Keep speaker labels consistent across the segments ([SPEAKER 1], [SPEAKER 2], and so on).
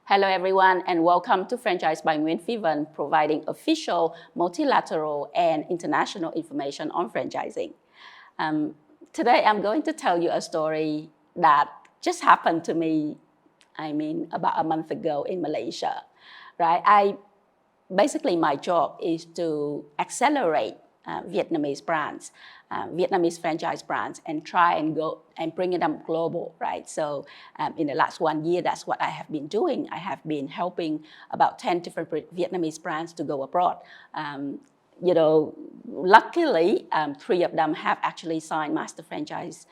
[SPEAKER 1] Hello everyone and welcome to Franchise by Nguyễn Phi Vân, providing official, multilateral and international information on franchising. Today I'm going to tell you a story that just happened to me, about a month ago in Malaysia, right? Basically my job is to accelerate Vietnamese brands, Vietnamese franchise brands, and try and go and bring it up global, right? So in the last 1 year, that's what I have been doing. I have been helping about 10 different Vietnamese brands to go abroad. Luckily, 3 of them have actually signed master franchise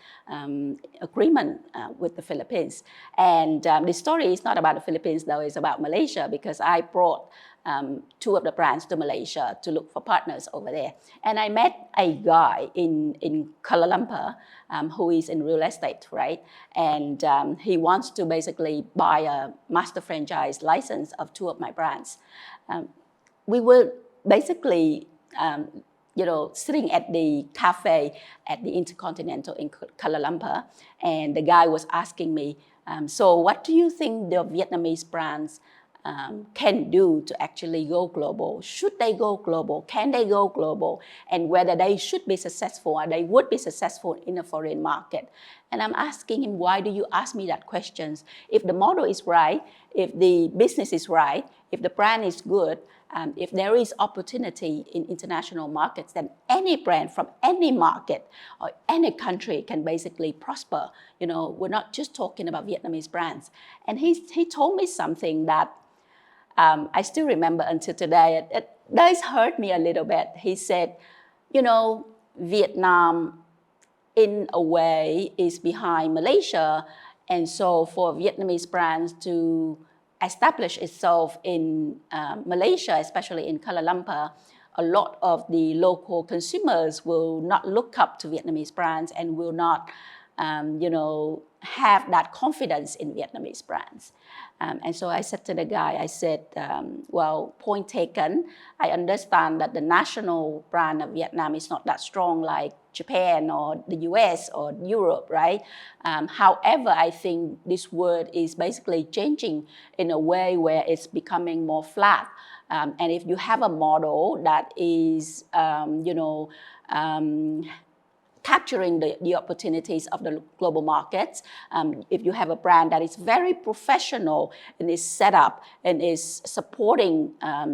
[SPEAKER 1] agreement with the Philippines. And the story is not about the Philippines, though, it's about Malaysia, because I brought 2 of the brands to Malaysia to look for partners over there. And I met a guy in Kuala Lumpur who is in real estate, right? And he wants to basically buy a master franchise license of 2 of my brands. We were basically sitting at the cafe at the Intercontinental in Kuala Lumpur, and the guy was asking me, so what do you think the Vietnamese brands can do to actually go global? Should they go global? Can they go global? And whether they should be successful or they would be successful in a foreign market. And I'm asking him, why do you ask me that questions? If the model is right, if the business is right, if the brand is good, if there is opportunity in international markets, then any brand from any market or any country can basically prosper. We're not just talking about Vietnamese brands. And he told me something that I still remember until today. It does hurt me a little bit. He said, Vietnam, in a way, is behind Malaysia. And so for Vietnamese brands to establish itself in Malaysia, especially in Kuala Lumpur, a lot of the local consumers will not look up to Vietnamese brands and will not, have that confidence in Vietnamese brands. And so I said to the guy, I said, well, point taken. I understand that the national brand of Vietnam is not that strong like Japan or the US or Europe, right? However, I think this word is basically changing in a way where it's becoming more flat. And if you have a model that is, capturing the opportunities of the global markets, if you have a brand that is very professional and is set up and is supporting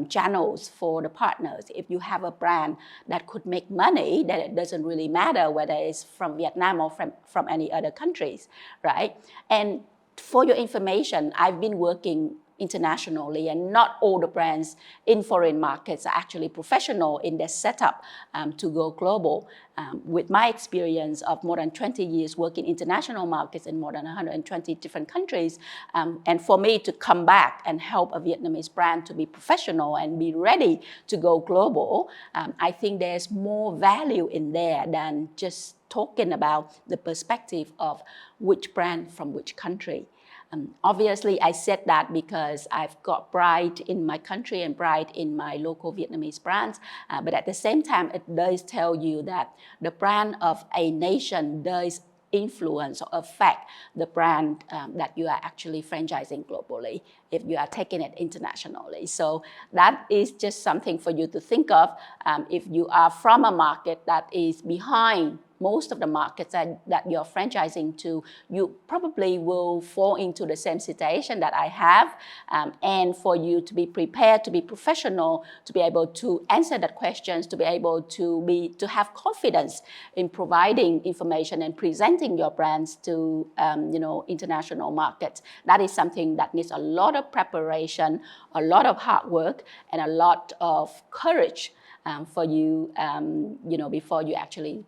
[SPEAKER 1] channels for the partners, if you have a brand that could make money, then it doesn't really matter whether it's from Vietnam or from any other countries, right? And for your information, I've been working internationally, and not all the brands in foreign markets are actually professional in their setup to go global. With my experience of more than 20 years working international markets in more than 120 different countries, and for me to come back and help a Vietnamese brand to be professional and be ready to go global, I think there's more value in there than just talking about the perspective of which brand from which country. Obviously, I said that because I've got pride in my country and pride in my local Vietnamese brands. But at the same time, it does tell you that the brand of a nation does influence or affect the brand that you are actually franchising globally if you are taking it internationally. So that is just something for you to think of. If you are from a market that is behind most of the markets that you're franchising to, you probably will fall into the same situation that I have. And for you to be prepared, to be professional, to be able to answer that questions, to be able to have confidence in providing information and presenting your brands to international markets. That is something that needs a lot of preparation, a lot of hard work, and a lot of courage for you, before you actually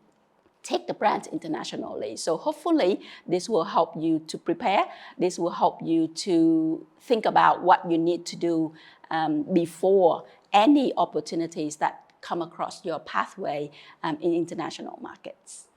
[SPEAKER 1] take the brands internationally. So hopefully this will help you to prepare. This will help you to think about what you need to do before any opportunities that come across your pathway in international markets.